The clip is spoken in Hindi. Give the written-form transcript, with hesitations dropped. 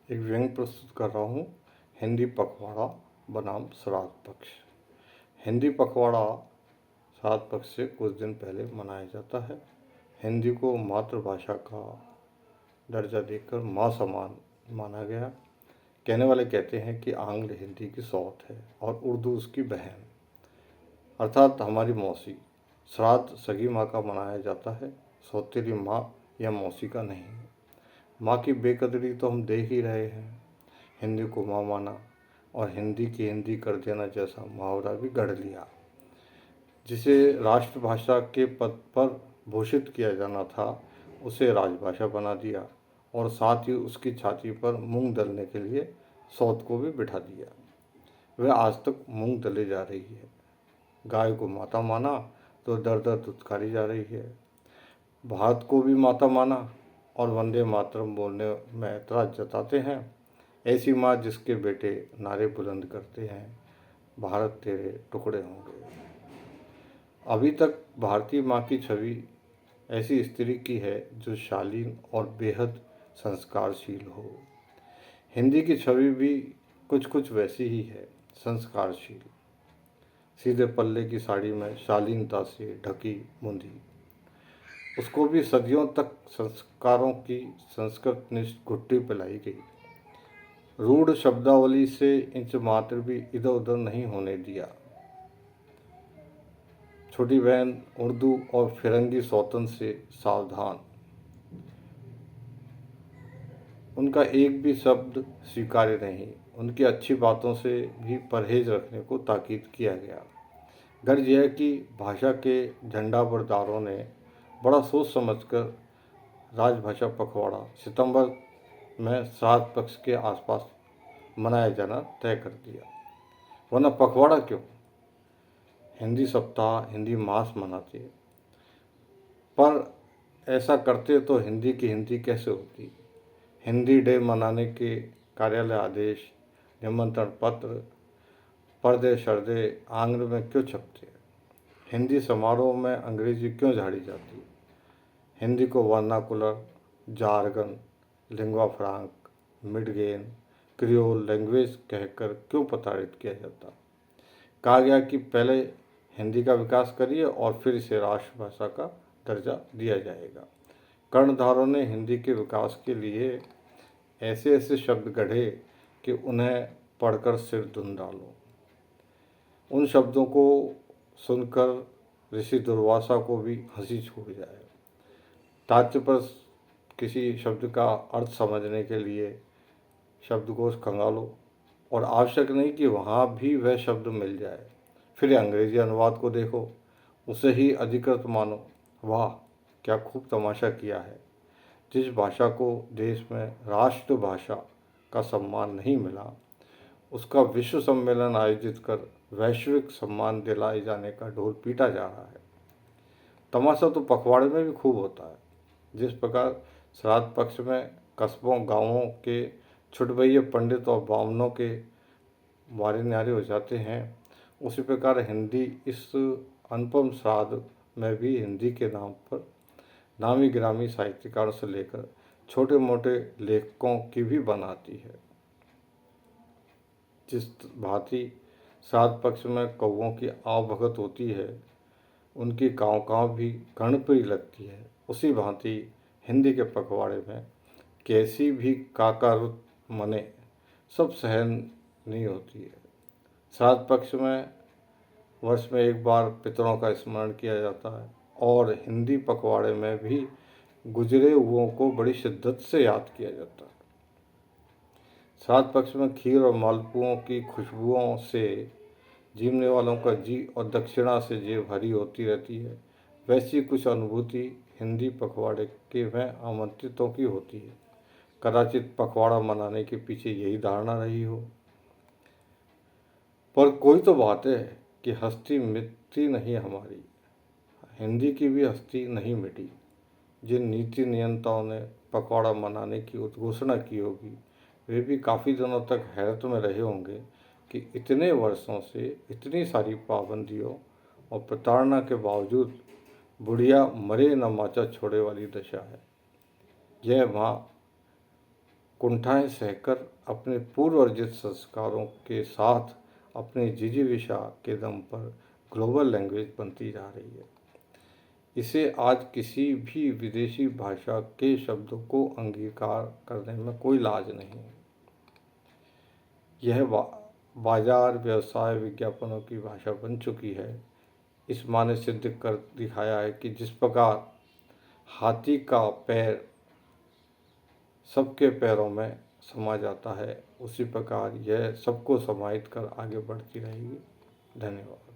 एक व्यंग्य प्रस्तुत कर रहा हूँ। हिंदी पखवाड़ा बनाम श्राद्ध पक्ष। हिंदी पखवाड़ा श्राद्ध पक्ष से कुछ दिन पहले मनाया जाता है। हिंदी को मातृभाषा का दर्जा देकर माँ समान माना गया। कहने वाले कहते हैं कि आंग्ल हिंदी की सौत है और उर्दू उसकी बहन, अर्थात हमारी मौसी। श्राद्ध सगी माँ का मनाया जाता है, सौतेली माँ या मौसी का नहीं। माँ की बेकदरी तो हम देख ही रहे हैं। हिंदी को माँ माना और हिंदी की हिंदी कर देना जैसा मुहावरा भी गढ़ लिया। जिसे राष्ट्रभाषा के पद पर भूषित किया जाना था, उसे राजभाषा बना दिया और साथ ही उसकी छाती पर मूंग दलने के लिए सौत को भी बिठा दिया। वह आज तक मूंग दले जा रही है। गाय को माता माना तो दर दर दुत्कारी जा रही है। भारत को भी माता माना और वंदे मातरम बोलने में ऐतराज जताते हैं। ऐसी माँ जिसके बेटे नारे बुलंद करते हैं, भारत तेरे टुकड़े होंगे। अभी तक भारतीय माँ की छवि ऐसी स्त्री की है जो शालीन और बेहद संस्कारशील हो। हिंदी की छवि भी कुछ कुछ वैसी ही है, संस्कारशील। सीधे पल्ले की साड़ी में शालीनता से ढकी मुंदी। उसको भी सदियों तक संस्कारों की संस्कृतनिष्ठ घुट्टी पिलाई गई। रूढ़ शब्दावली से इंच मात्र भी इधर उधर नहीं होने दिया। छोटी बहन उर्दू और फिरंगी सौतन से सावधान। उनका एक भी शब्द स्वीकार्य नहीं। उनकी अच्छी बातों से भी परहेज रखने को ताकीद किया गया। गर्ज यह कि भाषा के झंडाबरदारों ने बड़ा सोच समझकर राजभाषा पखवाड़ा सितंबर में श्राद्ध पक्ष के आसपास मनाया जाना तय कर दिया। वरना पखवाड़ा क्यों? हिंदी सप्ताह, हिंदी मास मनाते, पर ऐसा करते तो हिंदी की हिंदी कैसे होती? हिंदी डे मनाने के कार्यालय आदेश, निमंत्रण पत्र, पर्दे शर्दे आंग्ल में क्यों छपते? हिंदी समारोह में अंग्रेजी क्यों झाड़ी जाती? हिंदी को vernacular, jargon, lingua franca, pidgin, creole language कहकर क्यों प्रताड़ित किया जाता? कहा गया कि पहले हिंदी का विकास करिए और फिर इसे राष्ट्रभाषा का दर्जा दिया जाएगा। कर्णधारों ने हिंदी के विकास के लिए ऐसे ऐसे शब्द गढ़े कि उन्हें पढ़कर सिर धुन डालो। उन शब्दों को सुनकर ऋषि दुर्वासा को भी हंसी छूट जाए। तात्य पर किसी शब्द का अर्थ समझने के लिए शब्दकोश खंगालो और आवश्यक नहीं कि वहाँ भी वह शब्द मिल जाए। फिर अंग्रेजी अनुवाद को देखो, उसे ही अधिकृत मानो। वाह, क्या खूब तमाशा किया है। जिस भाषा को देश में राष्ट्रभाषा का सम्मान नहीं मिला, उसका विश्व सम्मेलन आयोजित कर वैश्विक सम्मान दिलाए जाने का ढोल पीटा जा रहा है। तमाशा तो पखवाड़े में भी खूब होता है। जिस प्रकार श्राद्ध पक्ष में कस्बों गांवों के छुटभइये पंडित और बामनों के वारे न्यारे हो जाते हैं, उसी प्रकार हिंदी इस अनुपम श्राद्ध में भी हिंदी के नाम पर नामी गिरामी साहित्यकारों से लेकर छोटे मोटे लेखकों की भी बनाती है। जिस भांति श्राद्ध पक्ष में कौओं की आवभगत होती है, उनकी काँव काँव भी कर्णप्रिय लगती है, उसी भांति हिंदी के पखवाड़े में कैसी भी काकारुत मने सब सहनीय होती है। श्राद्ध पक्ष में वर्ष में एक बार पितरों का स्मरण किया जाता है और हिंदी पखवाड़े में भी गुजरे हुओं को बड़ी शिद्दत से याद किया जाता है। श्राद्ध पक्ष में खीर और मालपुओं की खुशबुओं से जीवने वालों का जी और दक्षिणा से जेब भरी होती रहती है। वैसी कुछ अनुभूति हिंदी पखवाड़े के में आमंत्रितों की होती है। कदाचित पखवाड़ा मनाने के पीछे यही धारणा रही हो। पर कोई तो बात है कि हस्ती मिटती नहीं हमारी। हिंदी की भी हस्ती नहीं मिटी। जिन नीति नियंताओं ने पखवाड़ा मनाने की उद्घोषणा की होगी, वे भी काफ़ी दिनों तक हैरत में रहे होंगे कि इतने वर्षों से इतनी सारी पाबंदियों और प्रताड़ना के बावजूद बुढ़िया मरे न माचा छोड़े वाली दशा है। यह माँ कुंठाएं सहकर अपने पूर्व अर्जित संस्कारों के साथ अपनी जिजीविषा के दम पर ग्लोबल लैंग्वेज बनती जा रही है। इसे आज किसी भी विदेशी भाषा के शब्दों को अंगीकार करने में कोई लाज नहीं। यह बाजार, व्यवसाय, विज्ञापनों की भाषा बन चुकी है। इस माँ ने सिद्ध कर दिखाया है कि जिस प्रकार हाथी का पैर सबके पैरों में समा जाता है, उसी प्रकार यह सबको समाहित कर आगे बढ़ती रहेगी। धन्यवाद।